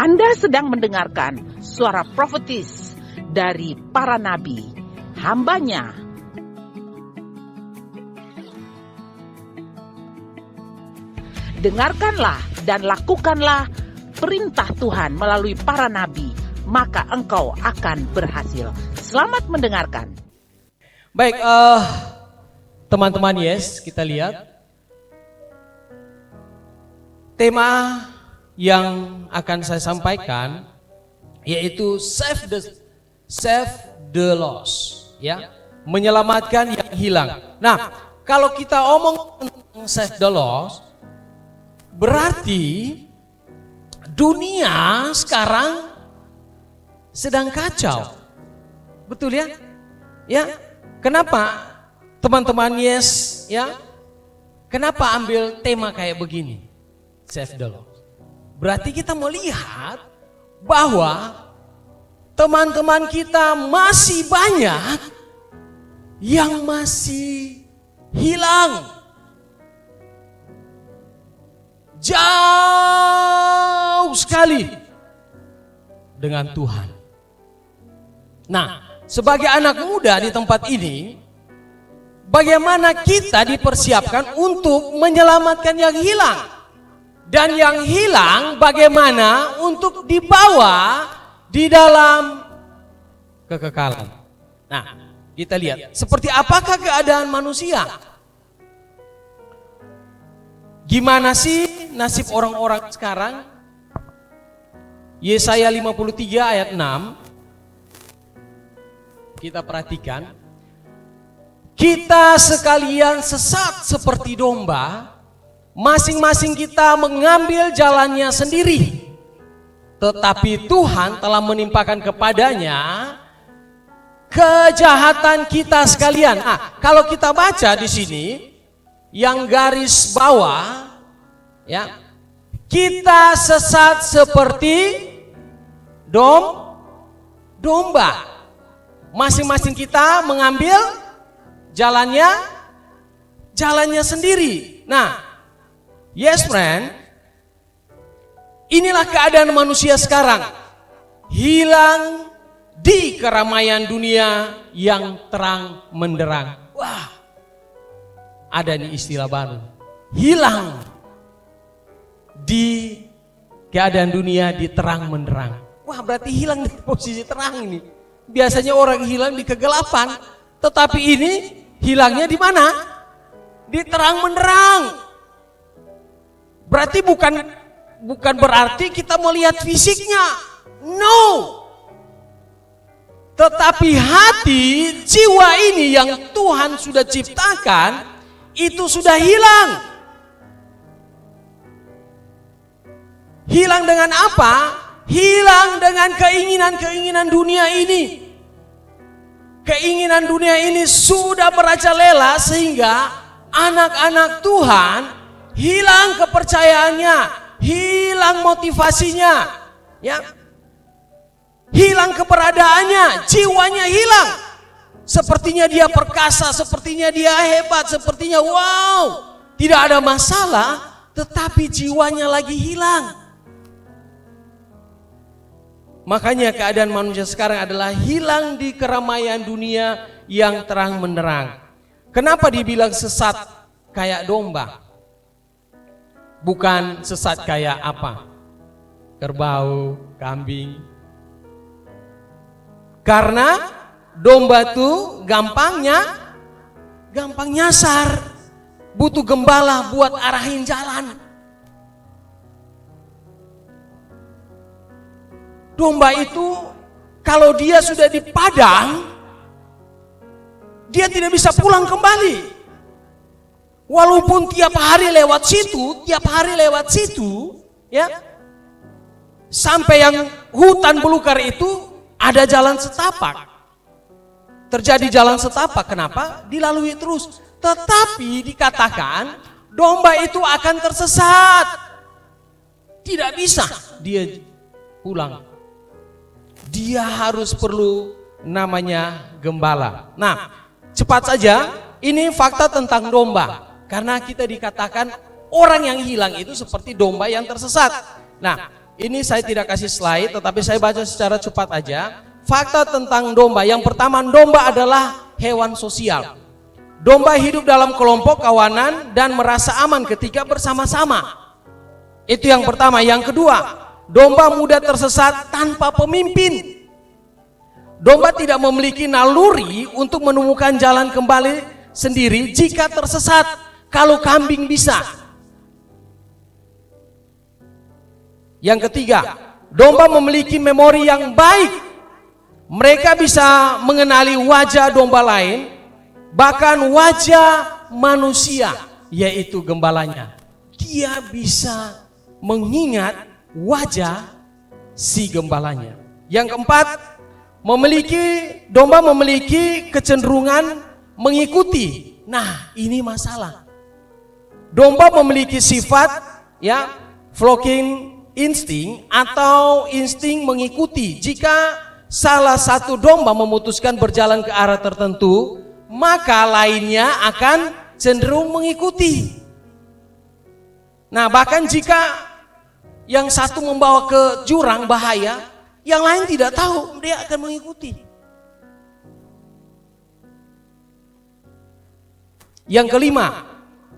Anda sedang mendengarkan suara profetis dari para nabi, hambanya. Dengarkanlah dan lakukanlah perintah Tuhan melalui para nabi, maka engkau akan berhasil. Selamat mendengarkan. Baik, teman-teman, kita lihat tema yang akan saya sampaikan yaitu save the lost, ya, menyelamatkan yang hilang. Nah, kalau kita omong tentang save the lost, berarti dunia sekarang sedang kacau. Betul ya? Ya. Kenapa teman-teman ya? Kenapa ambil tema kayak begini? Save the lost. Berarti kita melihat bahwa teman-teman kita masih banyak yang masih hilang. Jauh sekali dengan Tuhan. Nah, sebagai anak muda di tempat ini, bagaimana kita dipersiapkan untuk menyelamatkan yang hilang? Dan yang hilang bagaimana untuk dibawa di dalam kekekalan? Nah, kita lihat seperti apakah keadaan manusia? Gimana sih nasib orang-orang sekarang? Yesaya 53 ayat 6. Kita perhatikan. Kita sekalian sesat seperti domba, masing-masing kita mengambil jalannya sendiri. Tetapi Tuhan telah menimpakan kepadanya kejahatan kita sekalian. Kalau kita baca di sini yang garis bawah, ya, kita sesat seperti domba. Masing-masing kita mengambil jalannya sendiri. Nah, yes friend, inilah keadaan manusia sekarang. Hilang di keramaian dunia yang terang menderang. Wah, ada nih istilah baru. Hilang di keadaan dunia di terang menderang. Wah, berarti hilang di posisi terang ini. Biasanya orang hilang di kegelapan, tetapi ini hilangnya di mana? Di terang menderang. Berarti bukan berarti kita melihat fisiknya. No. Tetapi hati, jiwa ini yang Tuhan sudah ciptakan, itu sudah hilang. Hilang dengan apa? Hilang dengan keinginan-keinginan dunia ini. Keinginan dunia ini sudah merajalela sehingga anak-anak Tuhan hilang kepercayaannya, hilang motivasinya, ya, hilang keberadaannya, jiwanya hilang. Sepertinya dia perkasa, sepertinya dia hebat, sepertinya wow, tidak ada masalah, tetapi jiwanya lagi hilang. Makanya keadaan manusia sekarang adalah hilang di keramaian dunia yang terang menderang. Kenapa dibilang sesat kayak domba? Bukan sesat kayak apa? Kerbau, kambing. Karena domba tuh gampang nyasar. Butuh gembala buat arahin jalan. Domba itu kalau dia sudah di padang, dia tidak bisa pulang kembali. Walaupun tiap hari lewat situ, ya, sampai yang hutan belukar itu ada jalan setapak. Terjadi jalan setapak, kenapa? Dilalui terus. Tetapi dikatakan domba itu akan tersesat. Tidak bisa dia pulang. Dia harus perlu namanya gembala. Nah, cepat saja, ini fakta tentang domba. Karena kita dikatakan orang yang hilang itu seperti domba yang tersesat. Nah, Ini saya tidak kasih slide, tetapi saya baca secara cepat aja. Fakta tentang domba. Yang pertama, domba adalah hewan sosial. Domba hidup dalam kelompok kawanan dan merasa aman ketika bersama-sama. Itu yang pertama. Yang kedua, domba mudah tersesat tanpa pemimpin. Domba tidak memiliki naluri untuk menemukan jalan kembali sendiri jika tersesat. Kalau kambing bisa. Yang ketiga, domba memiliki memori yang baik. Mereka bisa mengenali wajah domba lain, bahkan wajah manusia, yaitu gembalanya. Dia bisa mengingat wajah si gembalanya. Yang keempat, domba memiliki kecenderungan mengikuti. Nah, ini masalah. Domba memiliki sifat flocking insting atau insting mengikuti. Jika salah satu domba memutuskan berjalan ke arah tertentu, maka lainnya akan cenderung mengikuti. Nah, bahkan jika yang satu membawa ke jurang bahaya, yang lain tidak tahu, dia akan mengikuti. Yang kelima,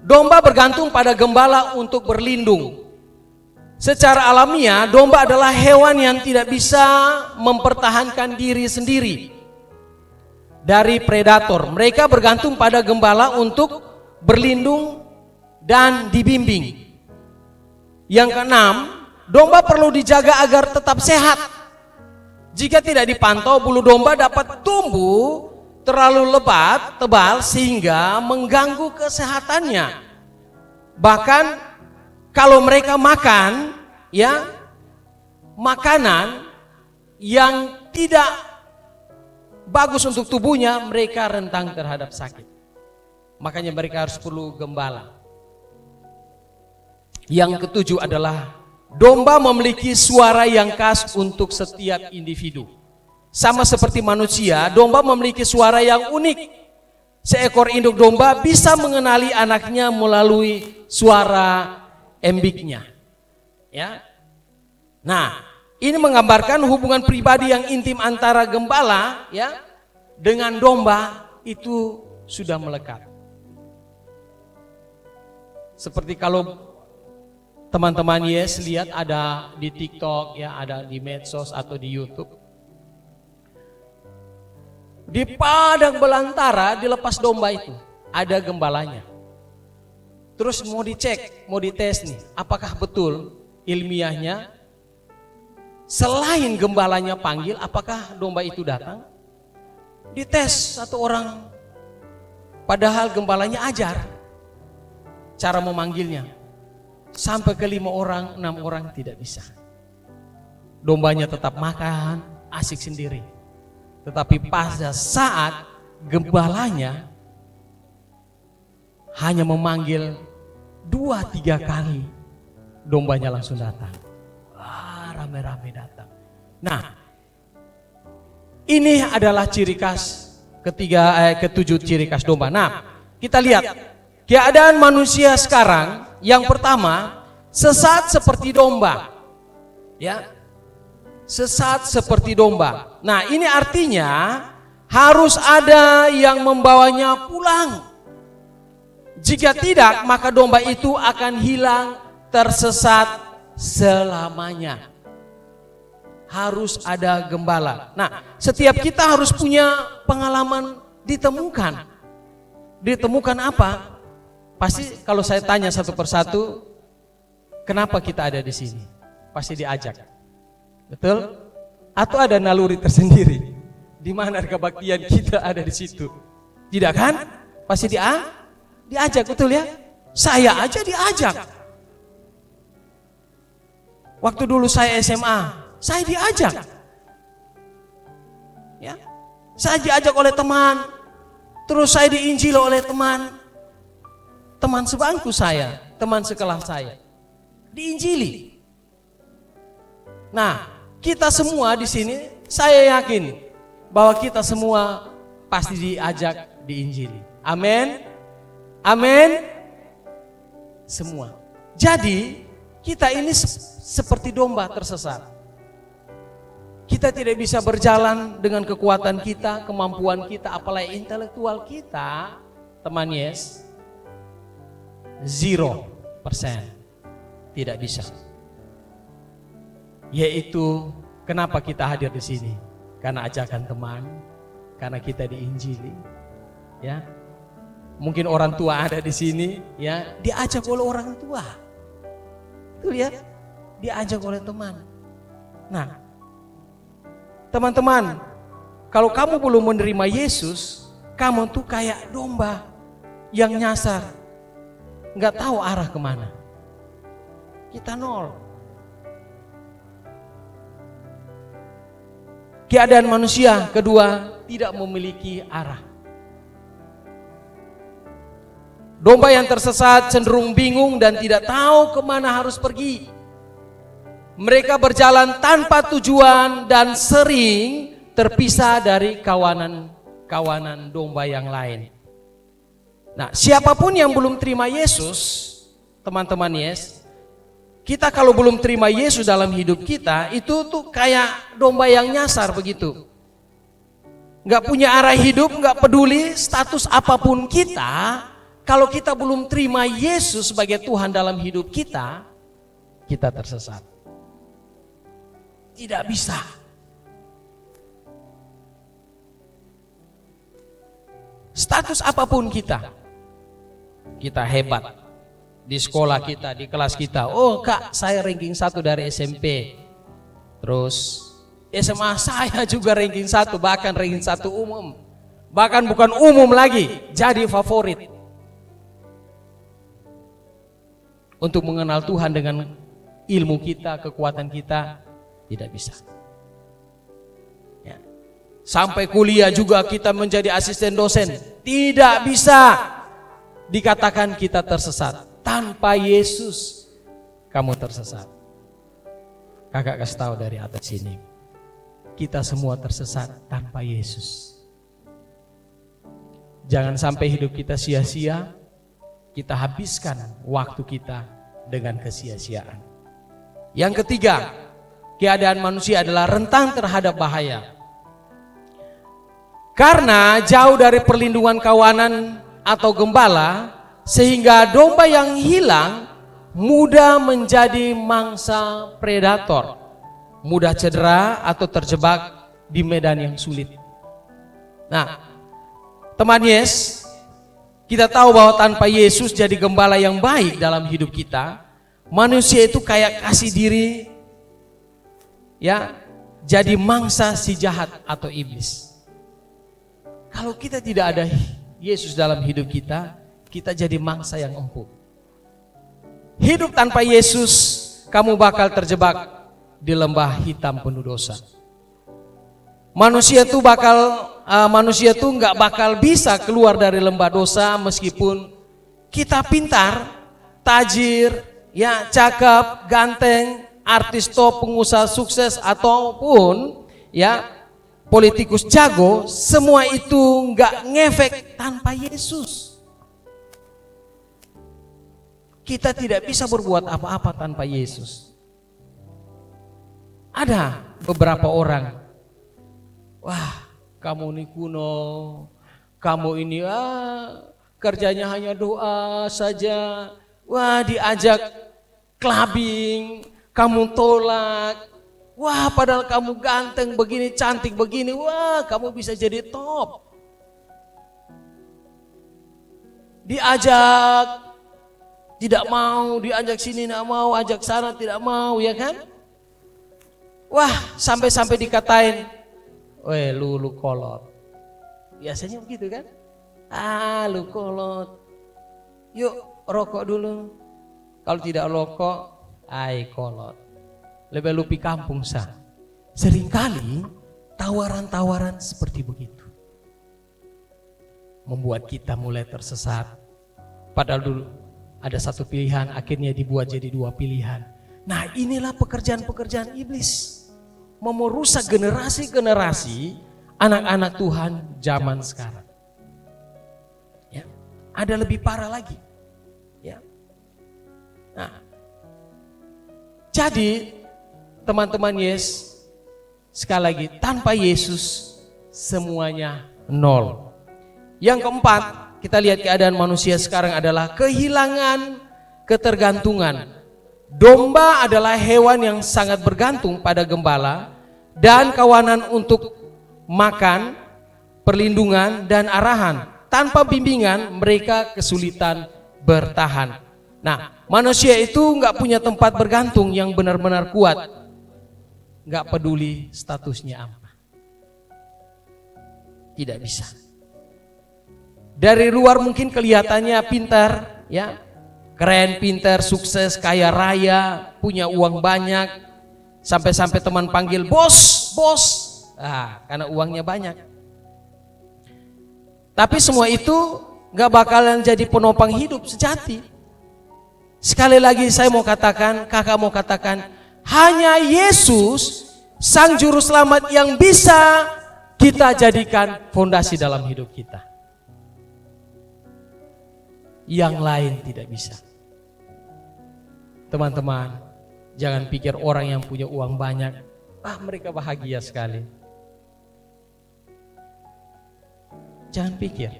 domba bergantung pada gembala untuk berlindung. Secara alamiah, domba adalah hewan yang tidak bisa mempertahankan diri sendiri dari predator. Mereka bergantung pada gembala untuk berlindung dan dibimbing. Yang keenam, domba perlu dijaga agar tetap sehat. Jika tidak dipantau, bulu domba dapat tumbuh terlalu lebat, tebal sehingga mengganggu kesehatannya. Bahkan kalau mereka makan makanan yang tidak bagus untuk tubuhnya, mereka rentan terhadap sakit. Makanya mereka harus perlu gembala. Yang ketujuh adalah domba memiliki suara yang khas untuk setiap individu. Sama seperti manusia, domba memiliki suara yang unik. Seekor induk domba bisa mengenali anaknya melalui suara embiknya. Nah, ini menggambarkan hubungan pribadi yang intim antara gembala dengan domba itu sudah melekat. Seperti kalau teman-teman Yes lihat ada di TikTok, ada di medsos atau di YouTube. Di padang belantara dilepas domba itu, ada gembalanya. Terus mau dicek, mau dites nih, apakah betul ilmiahnya selain gembalanya panggil, apakah domba itu datang? Dites satu orang, padahal gembalanya ajar cara memanggilnya. Sampai ke 5 orang, 6 orang tidak bisa. Dombanya tetap makan, asik sendiri. Tetapi pada saat gembalanya hanya memanggil 2-3 kali, dombanya langsung datang. Rame-rame datang. Nah, ini adalah ciri khas ketujuh ciri khas domba. Nah, kita lihat keadaan manusia sekarang. Yang pertama, sesat seperti domba. Sesat seperti domba. Nah, ini artinya harus ada yang membawanya pulang. Jika tidak, maka domba itu akan hilang, tersesat selamanya. Harus ada gembala. Nah, setiap kita harus punya pengalaman ditemukan. Ditemukan apa? Pasti kalau saya tanya satu persatu, kenapa kita ada di sini? Pasti diajak. Betul? Atau ada naluri tersendiri? Di mana kebaktian kita ada di situ? Tidak kan? Pasti diajak, betul ya? Saya aja diajak. Waktu dulu saya SMA, saya diajak. Saya diajak oleh teman. Terus saya diinjil oleh teman sebangku saya, teman sekelas saya. Diinjili. Nah, kita semua di sini, saya yakin bahwa kita semua pasti diajak diinjili. Amin. Amin. Semua. Jadi, Kita ini seperti domba tersesat. Kita tidak bisa berjalan dengan kekuatan kita, kemampuan kita, apalagi intelektual kita, teman Yes, 0%. Tidak bisa. Yaitu kenapa kita hadir di sini? Karena ajakan teman, karena kita diinjili, ya. Mungkin orang tua ada di sini, ya, diajak oleh orang tua. Tuh lihat, diajak oleh teman. Nah, teman-teman, kalau kamu belum menerima Yesus, kamu tuh kayak domba yang nyasar, nggak tahu arah kemana. Kita nol. Keadaan manusia kedua, tidak memiliki arah. Domba yang tersesat cenderung bingung dan tidak tahu kemana harus pergi. Mereka berjalan tanpa tujuan dan sering terpisah dari kawanan domba yang lain. Nah, siapapun yang belum terima Yesus, teman-teman Yes, kita kalau belum terima Yesus dalam hidup kita, itu tuh kayak domba yang nyasar begitu. Nggak punya arah hidup, nggak peduli status apapun kita. Kalau kita belum terima Yesus sebagai Tuhan dalam hidup kita, kita tersesat. Tidak bisa. Status apapun kita hebat. Di sekolah kita, di kelas kita, oh kak saya ranking 1 dari SMP. Terus SMA saya juga ranking 1, bahkan ranking 1 umum. Bahkan bukan umum lagi, jadi favorit. Untuk mengenal Tuhan dengan ilmu kita, kekuatan kita, tidak bisa. Ya. Sampai kuliah juga kita menjadi asisten dosen, tidak bisa dikatakan kita tersesat. Tanpa Yesus, kamu tersesat. Kakak kasih tahu dari atas sini, kita semua tersesat tanpa Yesus. Jangan sampai hidup kita sia-sia, kita habiskan waktu kita dengan kesia-siaan. Yang ketiga, keadaan manusia adalah rentan terhadap bahaya. Karena jauh dari perlindungan kawanan atau gembala, sehingga domba yang hilang mudah menjadi mangsa predator, mudah cedera atau terjebak di medan yang sulit. Nah, teman Yes, kita tahu bahwa tanpa Yesus jadi gembala yang baik dalam hidup kita, manusia itu kayak kasih diri, ya, jadi mangsa si jahat atau iblis. Kalau kita tidak ada Yesus dalam hidup kita, kita jadi mangsa yang empuk. Hidup tanpa Yesus, kamu bakal terjebak di lembah hitam penuh dosa. Manusia tuh nggak bakal bisa keluar dari lembah dosa meskipun kita pintar, tajir, ya, cakep, ganteng, artis top, pengusaha sukses ataupun ya politikus jago, semua itu nggak ngefek tanpa Yesus. Kita tidak bisa berbuat apa-apa tanpa Yesus. Ada beberapa orang, wah kamu ini kuno, kamu ini kerjanya hanya doa saja, wah diajak clubbing, kamu tolak. Wah padahal kamu ganteng begini, cantik begini, wah kamu bisa jadi top. Diajak tidak mau, diajak sini tidak mau, ajak sana tidak mau, ya kan? Wah sampai-sampai dikatain, weh lu kolot. Biasanya begitu kan? Lu kolot. Yuk rokok dulu. Kalau tidak rokok, kolot. Lebih lupi kampung sah. Seringkali tawaran-tawaran seperti begitu membuat kita mulai tersesat. Padahal dulu ada satu pilihan, akhirnya dibuat jadi dua pilihan. Nah inilah pekerjaan-pekerjaan iblis, mau merusak generasi-generasi anak-anak Tuhan zaman sekarang. Ya, ada lebih parah lagi. Ya. Nah, Jadi teman-teman Yes, sekali lagi tanpa Yesus semuanya nol. Yang keempat, kita lihat keadaan manusia sekarang adalah kehilangan ketergantungan. Domba adalah hewan yang sangat bergantung pada gembala dan kawanan untuk makan, perlindungan, dan arahan. Tanpa bimbingan mereka kesulitan bertahan. Nah, manusia itu nggak punya tempat bergantung yang benar-benar kuat. Nggak peduli statusnya apa. Tidak bisa. Dari luar mungkin kelihatannya pintar, ya, keren, pintar, sukses, kaya raya, punya uang banyak, sampai-sampai teman panggil bos, bos, karena uangnya banyak. Tapi semua itu gak bakalan jadi penopang hidup sejati. Sekali lagi saya mau katakan, kakak mau katakan, hanya Yesus, Sang Juru Selamat yang bisa kita jadikan fondasi dalam hidup kita. Yang lain tidak bisa. Teman-teman, jangan pikir orang yang punya uang banyak, mereka bahagia sekali. Jangan pikir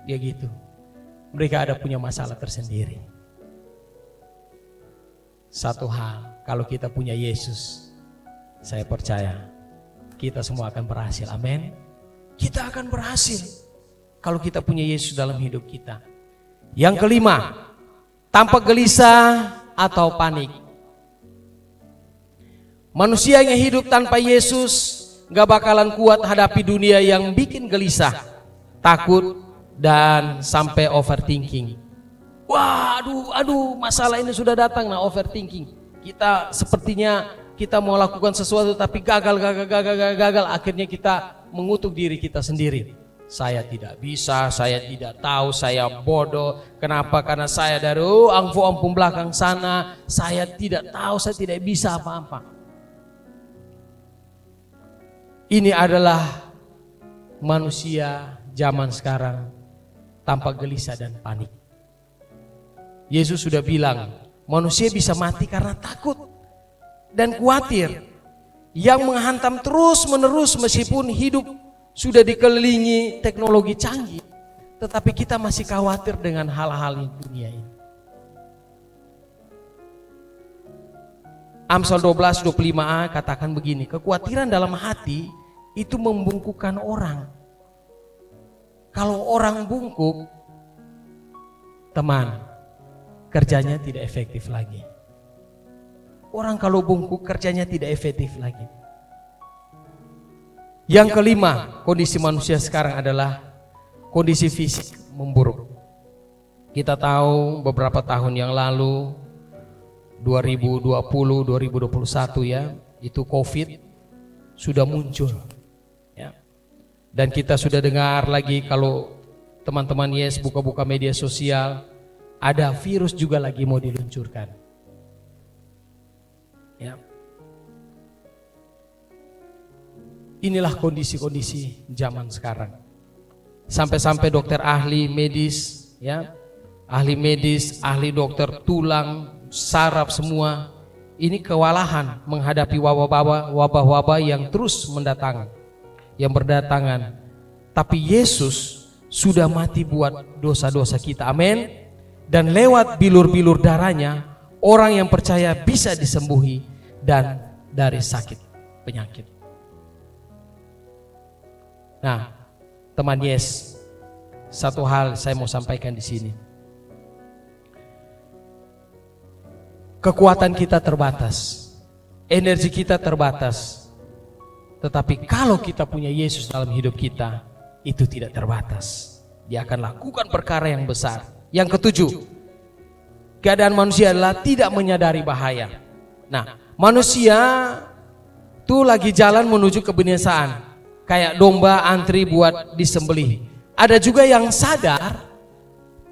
dia gitu. Mereka ada punya masalah tersendiri. Satu hal, kalau kita punya Yesus, saya percaya kita semua akan berhasil. Amin. Kita akan berhasil kalau kita punya Yesus dalam hidup kita. Yang kelima, tampak gelisah atau panik. Manusia yang hidup tanpa Yesus gak bakalan kuat hadapi dunia yang bikin gelisah, takut, dan sampai overthinking. Wah, aduh, masalah ini sudah datang, overthinking. Kita sepertinya kita mau lakukan sesuatu tapi gagal, akhirnya kita mengutuk diri kita sendiri. Saya tidak bisa, saya tidak tahu, saya bodoh. Kenapa? Karena saya dari ampun belakang sana, saya tidak tahu, saya tidak bisa apa-apa. Ini adalah manusia zaman sekarang tanpa gelisah dan panik. Yesus sudah bilang, manusia bisa mati karena takut dan khawatir yang menghantam terus-menerus meskipun hidup sudah dikelilingi teknologi canggih, tetapi kita masih khawatir dengan hal-hal di dunia ini. Amsal 12:25a katakan begini, kekhawatiran dalam hati itu membungkukkan orang. Kalau orang bungkuk, teman, kerjanya tidak efektif lagi. Orang kalau bungkuk kerjanya tidak efektif lagi. Yang kelima, kondisi manusia sekarang adalah kondisi fisik memburuk. Kita tahu beberapa tahun yang lalu, 2020, 2021 ya, itu COVID sudah muncul. Ya. Dan kita sudah dengar lagi kalau teman-teman Yes buka-buka media sosial, ada virus juga lagi mau diluncurkan. Ya. Inilah kondisi-kondisi zaman sekarang. Sampai-sampai dokter ahli medis, ya, ahli medis, ahli dokter tulang, saraf semua, ini kewalahan menghadapi wabah-wabah yang terus berdatangan. Tapi Yesus sudah mati buat dosa-dosa kita, amin. Dan lewat bilur-bilur darahnya, orang yang percaya bisa disembuhi dan dari sakit penyakit. Nah, teman Yes, satu hal saya mau sampaikan di sini. Kekuatan kita terbatas, energi kita terbatas. Tetapi kalau kita punya Yesus dalam hidup kita, itu tidak terbatas. Dia akan lakukan perkara yang besar. Yang ketujuh, keadaan manusia adalah tidak menyadari bahaya. Nah, manusia tuh lagi jalan menuju kebinasaan. Kayak domba antri buat disembelih. Ada juga yang sadar,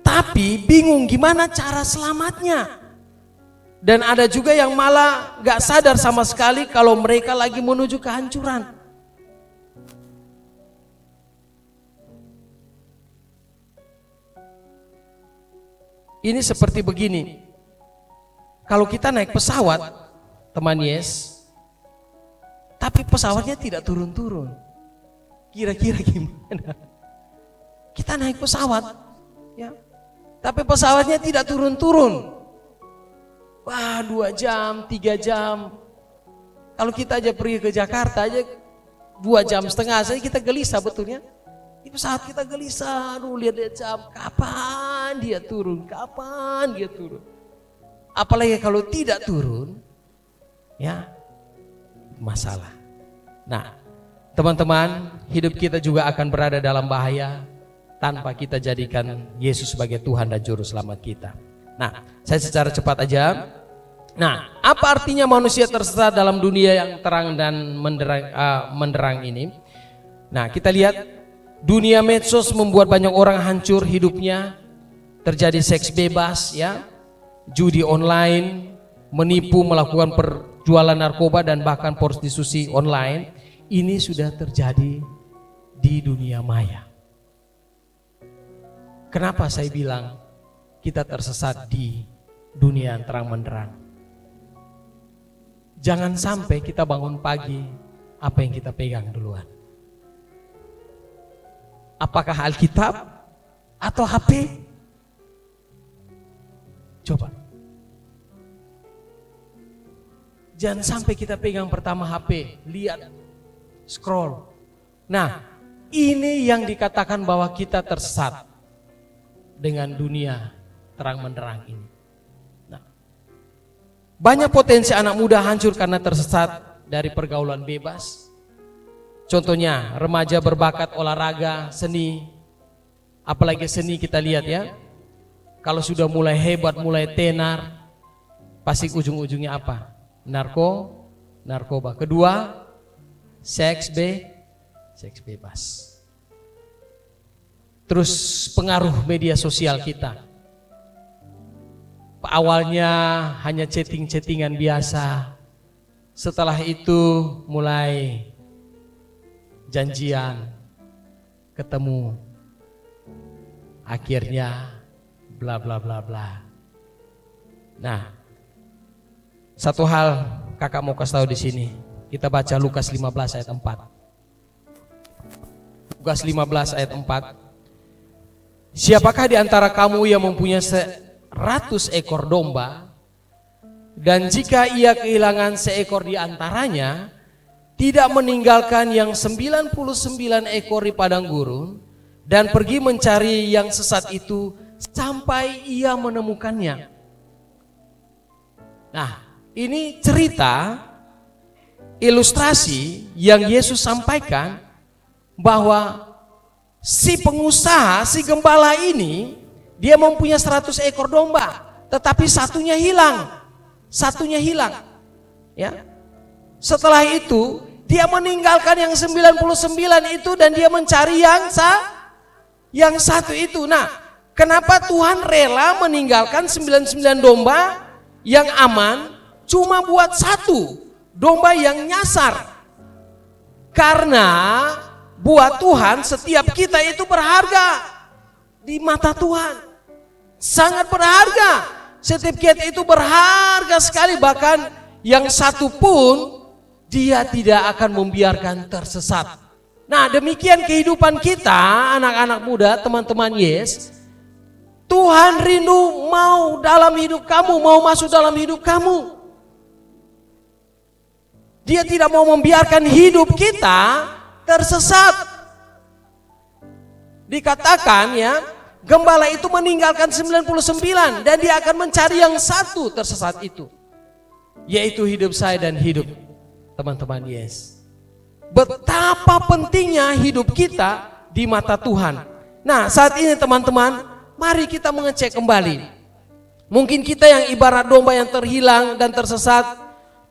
tapi bingung gimana cara selamatnya. Dan ada juga yang malah gak sadar sama sekali kalau mereka lagi menuju kehancuran. Ini seperti begini. Kalau kita naik pesawat, teman Yes, tapi pesawatnya tidak turun-turun. Kira-kira gimana? Kita naik pesawat, ya, tapi pesawatnya tidak turun-turun. Wah, 2 jam, 3 jam. Kalau kita aja pergi ke Jakarta aja 2,5 jam saja kita gelisah betulnya. Di pesawat kita gelisah, aduh lihat jam, kapan dia turun, kapan dia turun. Apalagi kalau tidak turun, ya masalah. Nah, teman-teman, hidup kita juga akan berada dalam bahaya tanpa kita jadikan Yesus sebagai Tuhan dan Juru Selamat kita. Nah, saya secara cepat aja. Nah, apa artinya manusia tersesat dalam dunia yang terang dan menderang ini? Nah, kita lihat dunia medsos membuat banyak orang hancur hidupnya. Terjadi seks bebas, ya, judi online, menipu, melakukan perjualan narkoba dan bahkan prostitusi online. Ini sudah terjadi di dunia maya. Kenapa saya bilang kita tersesat di dunia yang terang menderang? Jangan sampai kita bangun pagi, apa yang kita pegang duluan? Apakah Alkitab atau HP? Coba. Jangan sampai kita pegang pertama HP, lihat, scroll. Nah, ini yang dikatakan bahwa kita tersesat dengan dunia terang menderang ini. Nah, banyak potensi anak muda hancur karena tersesat dari pergaulan bebas. Contohnya, remaja berbakat olahraga, seni, apalagi seni kita lihat ya. Kalau sudah mulai hebat, mulai tenar, pasti ujung-ujungnya apa? Narkoba. Kedua, seks bebas. Terus pengaruh media sosial kita. Awalnya hanya chatting-chattingan biasa. Setelah itu mulai janjian, ketemu. Akhirnya bla bla bla bla. Nah, satu hal kakak mau kasih tahu di sini. Kita baca Lukas 15 ayat 4. Lukas 15 ayat 4. Siapakah di antara kamu yang mempunyai 100 ekor domba, dan jika ia kehilangan seekor di antaranya, tidak meninggalkan yang 99 ekor di padang gurun, dan pergi mencari yang sesat itu sampai ia menemukannya. Nah, ini cerita ilustrasi yang Yesus sampaikan bahwa si pengusaha, si gembala ini, dia mempunyai 100 ekor domba, tetapi satunya hilang. Ya. Setelah itu, dia meninggalkan yang 99 itu dan dia mencari yang satu itu. Nah, kenapa Tuhan rela meninggalkan 99 domba yang aman cuma buat satu domba yang nyasar? Karena buat Tuhan setiap kita itu berharga di mata Tuhan. Sangat berharga. Setiap kita itu berharga sekali, bahkan yang satu pun dia tidak akan membiarkan tersesat. Nah, demikian kehidupan kita, anak-anak muda, teman-teman Yes. Tuhan rindu mau dalam hidup kamu, mau masuk dalam hidup kamu. Dia tidak mau membiarkan hidup kita tersesat. Dikatakan ya, gembala itu meninggalkan 99 dan dia akan mencari yang satu tersesat itu, yaitu hidup saya dan hidup teman-teman Yes. Betapa pentingnya hidup kita di mata Tuhan. Nah, saat ini teman-teman, mari kita mengecek kembali. Mungkin kita yang ibarat domba yang terhilang dan tersesat,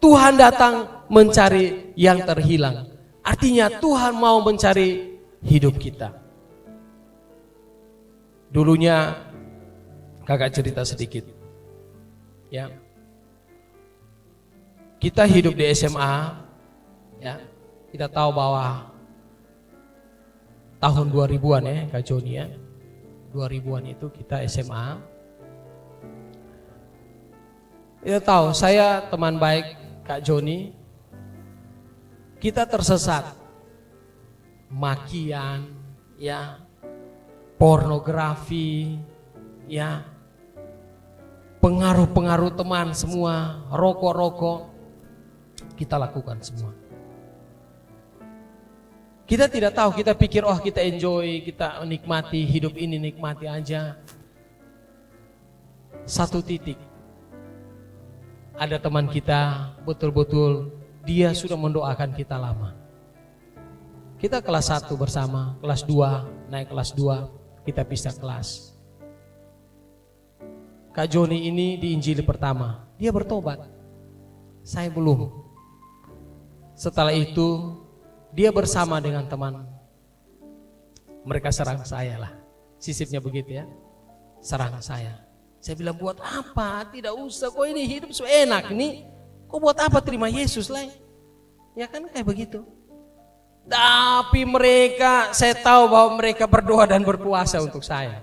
Tuhan datang mencari yang terhilang. Artinya Tuhan mau mencari hidup kita. Dulunya kakak cerita sedikit. Ya. Kita hidup di SMA, ya. Kita tahu bahwa tahun 2000-an ya, Kak Joni ya. 2000-an itu kita SMA. Kita tahu, saya teman baik Kak Joni, kita tersesat. Makian, ya, pornografi, ya, pengaruh-pengaruh teman semua, rokok-rokok, kita lakukan semua. Kita tidak tahu, kita pikir oh kita enjoy, kita nikmati hidup ini, nikmati aja. Satu titik, ada teman kita betul-betul dia sudah mendoakan kita lama. Kita kelas 1 bersama, kelas 2, naik kelas 2, kita pisah kelas. Kak Joni ini di Injili pertama, dia bertobat. Saya belum. Setelah itu, dia bersama dengan teman. Mereka serang saya lah. Sisipnya begitu ya. Serang saya. Saya bilang buat apa? Tidak usah, kok ini hidup so enak nih. Kok buat apa terima Yesus lah? Ya kan kayak begitu. Tapi mereka, saya tahu bahwa mereka berdoa dan berpuasa untuk saya.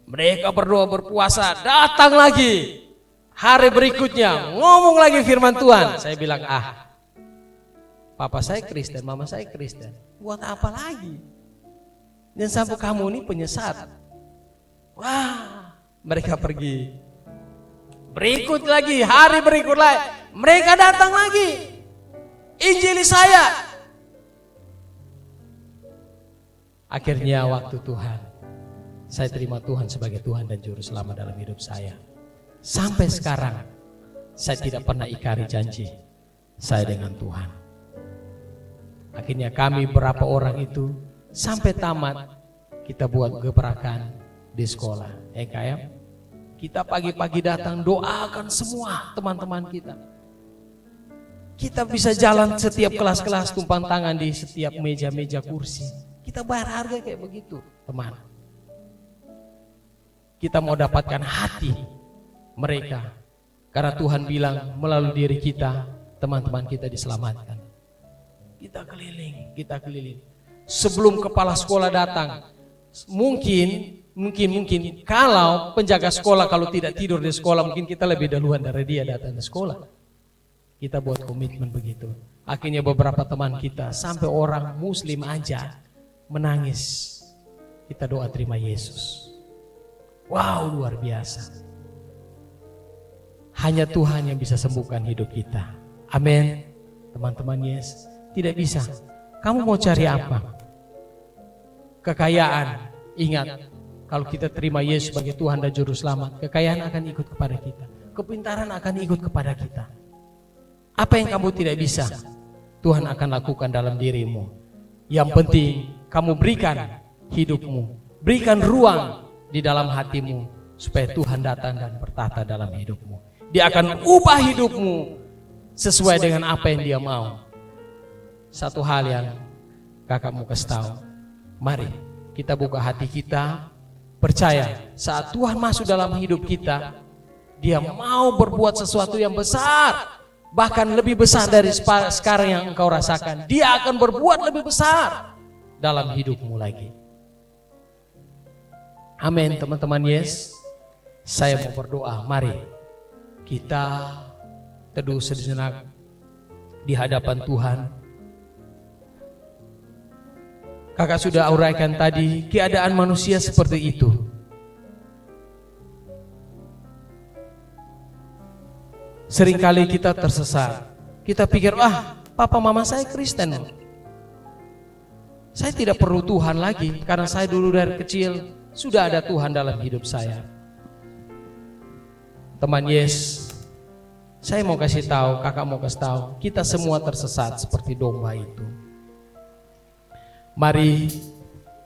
Mereka berdoa berpuasa, datang lagi. Hari berikutnya, ngomong lagi firman Tuhan. Saya bilang, papa saya Kristen, mama saya Kristen. Buat apa lagi? Dan sampai kamu ini penyesat. Wah, mereka pergi. Berikut lagi, hari berikut lagi. Mereka datang lagi. Injili saya. Akhirnya waktu Tuhan, saya terima Tuhan sebagai Tuhan dan Juru Selamat dalam hidup saya. Sampai sekarang, saya tidak pernah ingkari janji saya dengan Tuhan. Akhirnya kami berapa orang itu, sampai tamat, kita buat gebrakan di sekolah. Kayak kita pagi-pagi datang doakan semua teman-teman kita. Kita bisa jalan setiap kelas-kelas tumpang tangan di setiap meja-meja kursi. Kita bayar harga kayak begitu, teman. Kita mau dapatkan hati mereka. Karena Tuhan bilang melalui diri kita, teman-teman kita diselamatkan. Kita keliling. Sebelum kepala sekolah datang, mungkin kalau penjaga sekolah kalau tidak tidur di sekolah, mungkin kita lebih duluan dari dia datang ke sekolah. Kita buat komitmen begitu. Akhirnya beberapa teman kita, sampai orang muslim aja menangis. Kita doa terima Yesus. Wow, luar biasa. Hanya Tuhan yang bisa sembuhkan hidup kita. Amin. Teman-teman, yes, tidak bisa. Kamu mau cari apa? Kekayaan. Ingat, kalau kita terima Yesus sebagai Tuhan dan Juru Selamat, kekayaan akan ikut kepada kita. Kepintaran akan ikut kepada kita. Apa yang kamu tidak bisa, Tuhan akan lakukan dalam dirimu. Yang penting, kamu berikan hidupmu, berikan ruang di dalam hatimu, supaya Tuhan datang dan bertata dalam hidupmu. Dia akan ubah hidupmu sesuai dengan apa yang dia mau. Satu hal yang kakak mau kasih tahu, mari kita buka hati kita, percaya saat Tuhan masuk dalam hidup kita, dia mau berbuat sesuatu yang besar. Bahkan lebih besar dari sekarang yang engkau rasakan. Dia akan berbuat lebih besar dalam hidupmu lagi. Amin, teman-teman, yes. Saya mau berdoa, mari kita teduh sejenak di hadapan Tuhan. Kakak sudah uraikan tadi, keadaan manusia seperti itu. Seringkali kita tersesat. Kita pikir, papa mama saya Kristen. Saya tidak perlu Tuhan lagi, karena saya dulu dari kecil sudah ada Tuhan dalam hidup saya. Teman, yes, saya mau kasih tahu, kakak mau kasih tahu, kita semua tersesat seperti domba itu. Mari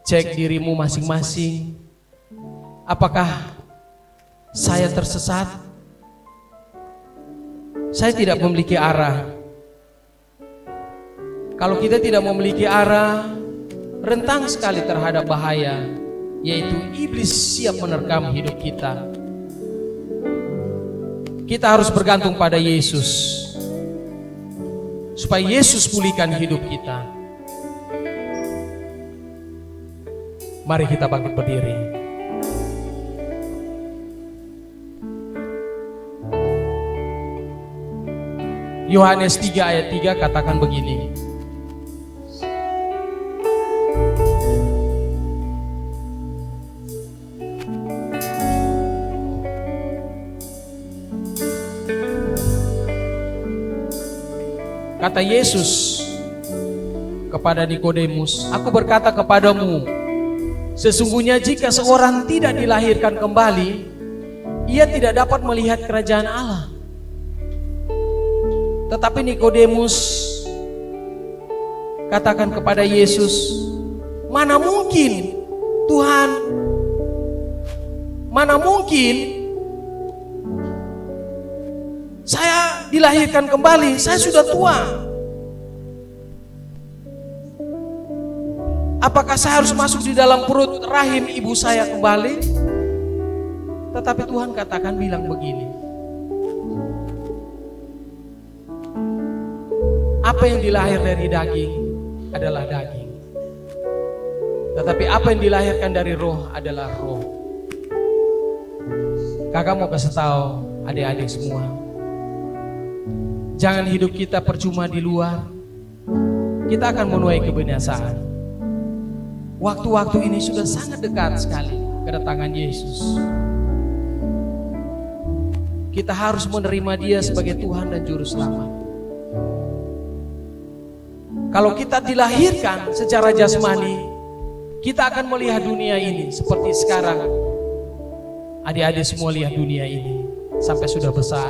cek dirimu masing-masing. Apakah saya tersesat? Saya tidak memiliki arah. Kalau kita tidak memiliki arah, rentan sekali terhadap bahaya, yaitu iblis siap menerkam hidup kita. Kita harus bergantung pada Yesus, supaya Yesus pulihkan hidup kita. Mari kita bangkit berdiri. Yohanes 3 ayat 3 katakan begini. Kata Yesus kepada Nikodemus, "Aku berkata kepadamu, sesungguhnya jika seorang tidak dilahirkan kembali, ia tidak dapat melihat kerajaan Allah." Tetapi Nikodemus katakan kepada Yesus, "Mana mungkin Tuhan, mana mungkin saya dilahirkan kembali, saya sudah tua. Apakah saya harus masuk di dalam perut rahim ibu saya kembali?" Tetapi Tuhan katakan bilang begini, apa yang dilahir dari daging adalah daging, tetapi apa yang dilahirkan dari roh adalah roh. Kakak mau kasih tahu adik-adik semua, jangan hidup kita percuma di luar, kita akan menuai kebinasaan. Waktu-waktu ini sudah sangat dekat sekali kedatangan Yesus. Kita harus menerima Dia sebagai Tuhan dan Juru Selamat. Kalau kita dilahirkan secara jasmani, kita akan melihat dunia ini seperti sekarang. Adik-adik semua lihat dunia ini sampai sudah besar.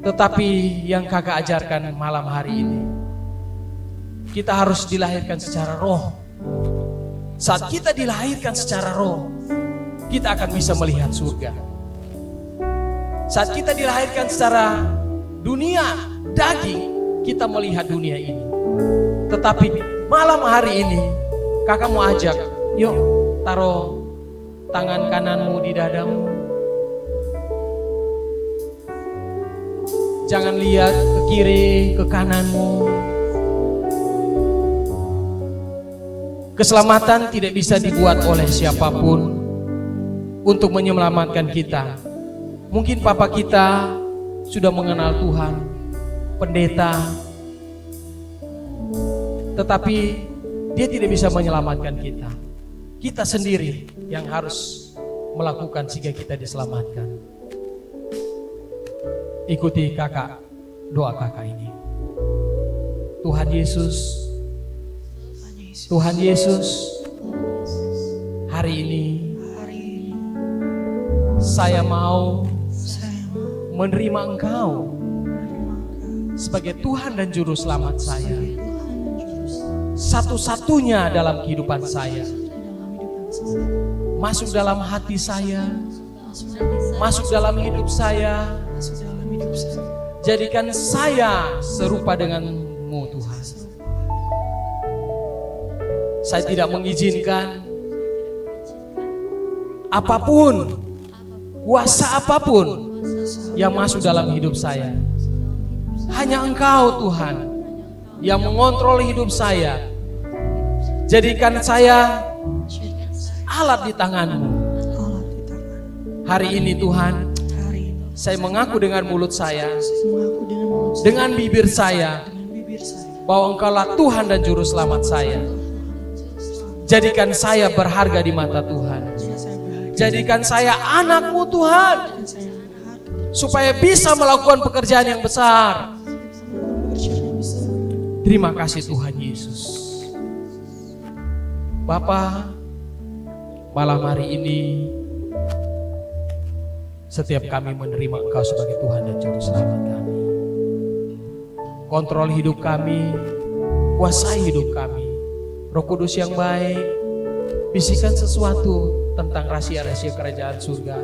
Tetapi yang kakak ajarkan malam hari ini, kita harus dilahirkan secara roh. Saat kita dilahirkan secara roh, kita akan bisa melihat surga. Saat kita dilahirkan secara dunia, daging, kita melihat dunia ini. Tetapi malam hari ini, kakak mau ajak, yuk taruh tangan kananmu di dadamu. Jangan lihat ke kiri, ke kananmu. Keselamatan tidak bisa dibuat oleh siapapun untuk menyelamatkan kita. Mungkin papa kita sudah mengenal Tuhan, pendeta, tetapi dia tidak bisa menyelamatkan kita. Kita sendiri yang harus melakukan sehingga kita diselamatkan. Ikuti kakak, doa kakak ini. Tuhan Yesus, Tuhan Yesus, hari ini saya mau menerima Engkau sebagai Tuhan dan Juru Selamat saya, satu-satunya dalam kehidupan saya. Masuk dalam hati saya, masuk dalam hidup saya. Jadikan saya serupa dengan-Mu Tuhan. Saya tidak mengizinkan apapun, kuasa apapun yang masuk dalam hidup saya. Hanya Engkau Tuhan yang mengontrol hidup saya. Jadikan saya alat di tangan-Mu. Hari ini Tuhan, saya mengaku dengan mulut saya, dengan bibir saya, bahwa Engkaulah Tuhan dan Juru Selamat saya. Jadikan saya berharga di mata Tuhan. Jadikan saya anak-Mu Tuhan, supaya bisa melakukan pekerjaan yang besar. Terima kasih Tuhan Yesus. Bapa, malam hari ini setiap kami menerima Engkau sebagai Tuhan dan Juru Selamat kami. Kontrol hidup kami, kuasai hidup kami. Roh Kudus yang baik, bisikan sesuatu tentang rahasia-rahasia kerajaan surga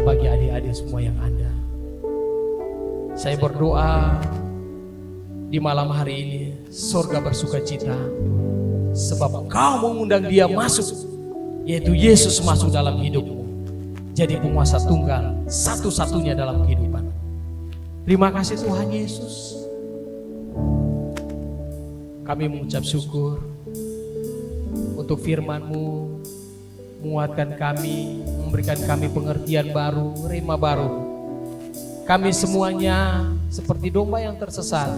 bagi adik-adik semua yang ada. Saya berdoa di malam hari ini, surga bersuka cita, sebab Engkau mengundang dia masuk, yaitu Yesus masuk dalam hidupmu. Jadi penguasa tunggal, satu-satunya dalam kehidupan. Terima kasih Tuhan Yesus. Kami mengucap syukur untuk firman-Mu, menguatkan kami, memberikan kami pengertian baru, rema baru. Kami semuanya seperti domba yang tersesat.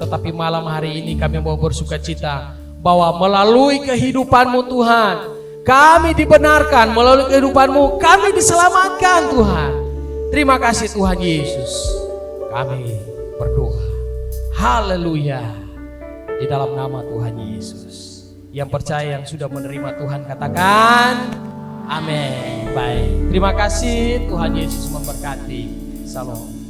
Tetapi malam hari ini kami mau bersukacita bahwa melalui kehidupan-Mu Tuhan, kami dibenarkan, melalui kehidupan-Mu kami diselamatkan Tuhan. Terima kasih Tuhan Yesus. Kami berdoa. Haleluya. Di dalam nama Tuhan Yesus. Yang percaya, yang sudah menerima Tuhan, katakan amin. Baik. Terima kasih, Tuhan Yesus memberkati. Salam.